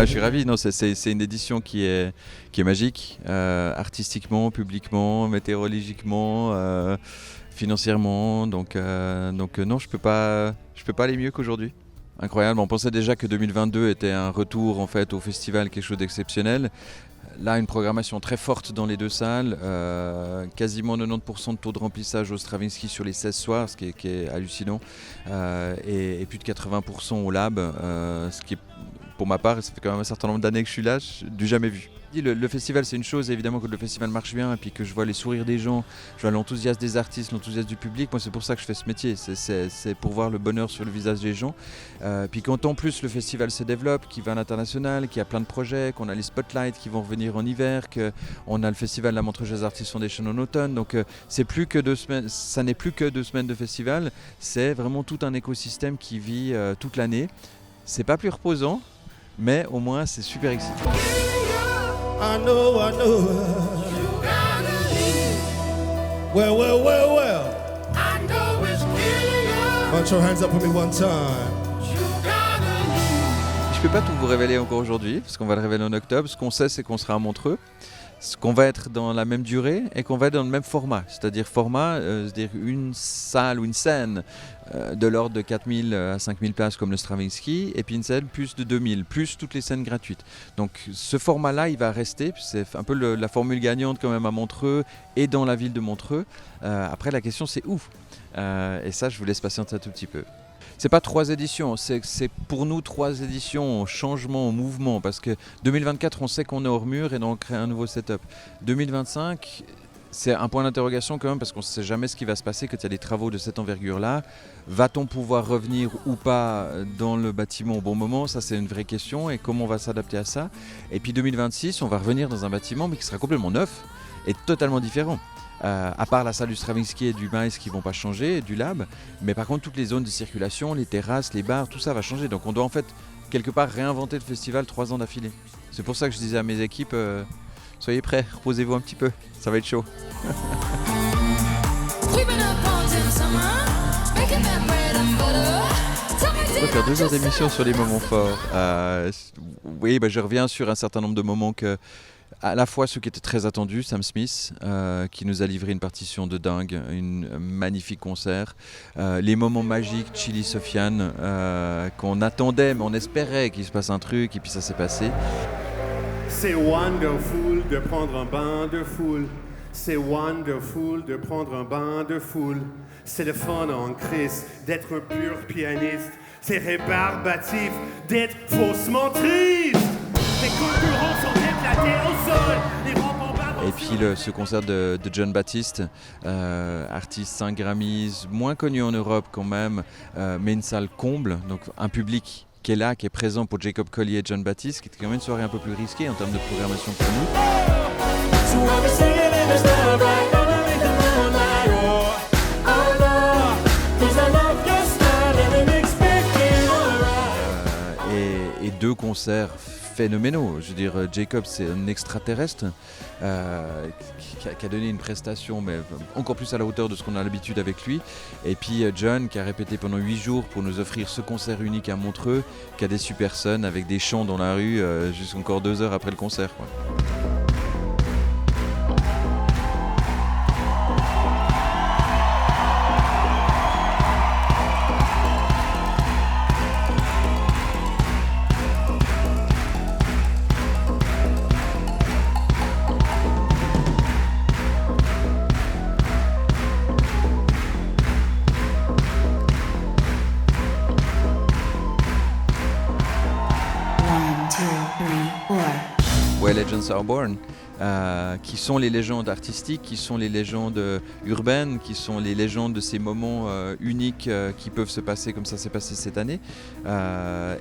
Ah, je suis ravi. Non, c'est une édition qui est magique, artistiquement, publiquement, météorologiquement, financièrement. Donc non, je peux pas aller mieux qu'aujourd'hui. Incroyable. On pensait déjà que 2022 était un retour en fait au festival, quelque chose d'exceptionnel. Là, une programmation très forte dans les deux salles, quasiment 90% de taux de remplissage au Stravinsky sur les 16 soirs, qui est hallucinant, et plus de 80% au Lab, ce qui est, pour ma part, ça fait quand même un certain nombre d'années que je suis là, du jamais vu. Le festival, c'est une chose, évidemment que le festival marche bien, et puis que je vois les sourires des gens, je vois l'enthousiasme des artistes, l'enthousiasme du public. Moi, c'est pour ça que je fais ce métier, c'est pour voir le bonheur sur le visage des gens. Puis quand en plus le festival se développe, qu'il va à l'international, qu'il y a plein de projets, qu'on a les spotlights qui vont revenir en hiver, qu'on a le festival de la Montreux Jazz Artists Foundation en automne, donc c'est plus que 2 semaines, ça n'est plus que 2 semaines de festival, c'est vraiment tout un écosystème qui vit toute l'année. C'est pas plus reposant, mais au moins c'est super excitant. I know. Well. I know it's killing you. Put your hands up for me one time. Je peux pas tout vous révéler encore aujourd'hui, parce qu'on va le révéler en octobre. Ce qu'on sait, c'est qu'on sera à Montreux, qu'on va être dans la même durée et qu'on va être dans le même format. C'est-à-dire c'est-à-dire une salle ou une scène de l'ordre de 4000 à 5000 places comme le Stravinsky, et puis une scène plus de 2000, plus toutes les scènes gratuites. Donc ce format-là, il va rester. C'est un peu la formule gagnante quand même à Montreux et dans la ville de Montreux. Après, la question, c'est où ? Et ça, je vous laisse patienter un tout petit peu. C'est pas 3 éditions, c'est pour nous 3 éditions en changement, en mouvement, parce que 2024, on sait qu'on est hors mur et donc on crée un nouveau setup. 2025, c'est un point d'interrogation quand même, parce qu'on ne sait jamais ce qui va se passer quand il y a des travaux de cette envergure-là. Va-t-on pouvoir revenir ou pas dans le bâtiment au bon moment ? Ça, c'est une vraie question, et comment on va s'adapter à ça ? Et puis 2026, on va revenir dans un bâtiment, mais qui sera complètement neuf et totalement différent. À part la salle du Stravinsky et du Maïs qui ne vont pas changer, du Lab, mais par contre toutes les zones de circulation, les terrasses, les bars, tout ça va changer. Donc on doit en fait quelque part réinventer le festival 3 ans d'affilée. C'est pour ça que je disais à mes équipes, soyez prêts, reposez-vous un petit peu, ça va être chaud. On va faire 2 heures d'émission sur les moments forts. Oui, je reviens sur un certain nombre de moments que... À la fois ceux qui étaient très attendus, Sam Smith, qui nous a livré une partition de dingue, un magnifique concert. Les moments magiques, Chili Sofiane, qu'on attendait, mais on espérait qu'il se passe un truc, et puis ça s'est passé. C'est wonderful de prendre un bain de foule. C'est wonderful de prendre un bain de foule. C'est le fun en crise d'être un pur pianiste. C'est rébarbatif d'être faussement triste. Les concurrents sont éclatés au sol. Et puis ce concert de John Baptiste, artiste 5 Grammys, moins connu en Europe quand même, mais une salle comble, donc un public qui est là, qui est présent pour Jacob Collier et John Baptiste, qui est quand même une soirée un peu plus risquée en termes de programmation pour nous. Et 2 concerts phénoménaux. Je veux dire, Jacob, c'est un extraterrestre qui a donné une prestation, mais encore plus à la hauteur de ce qu'on a l'habitude avec lui. Et puis John, qui a répété pendant 8 jours pour nous offrir ce concert unique à Montreux, qui a déçu personne, avec des chants dans la rue, jusqu'à encore 2 heures après le concert, quoi. Where Legends Are Born, qui sont les légendes artistiques, qui sont les légendes urbaines, qui sont les légendes de ces moments uniques qui peuvent se passer comme ça s'est passé cette année.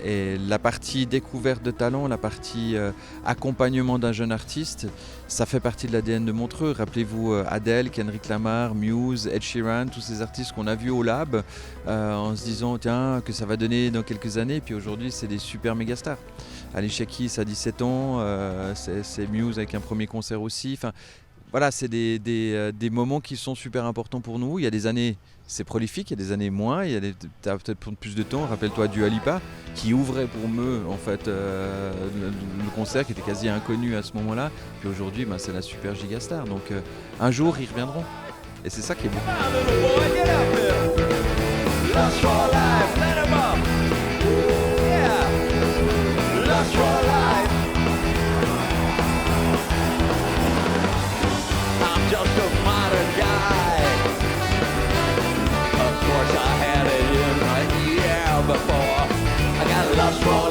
Et la partie découverte de talent, la partie accompagnement d'un jeune artiste, ça fait partie de l'ADN de Montreux. Rappelez-vous Adele, Kendrick Lamar, Muse, Ed Sheeran, tous ces artistes qu'on a vus au Lab en se disant tiens, que ça va donner dans quelques années. Puis aujourd'hui, c'est des super méga stars. Alicia Keys à 17 ans, c'est Muse avec un premier concert aussi. Enfin, voilà, c'est des moments qui sont super importants pour nous. Il y a des années, c'est prolifique, il y a des années moins. Tu as peut-être plus de temps. Rappelle-toi du Alipa qui ouvrait pour Meux en fait, le concert qui était quasi inconnu à ce moment-là. Puis aujourd'hui, c'est la super gigastar. Donc un jour, ils reviendront. Et c'est ça qui est beau. Just a modern guy. Of course I had it in my year before. I got lust for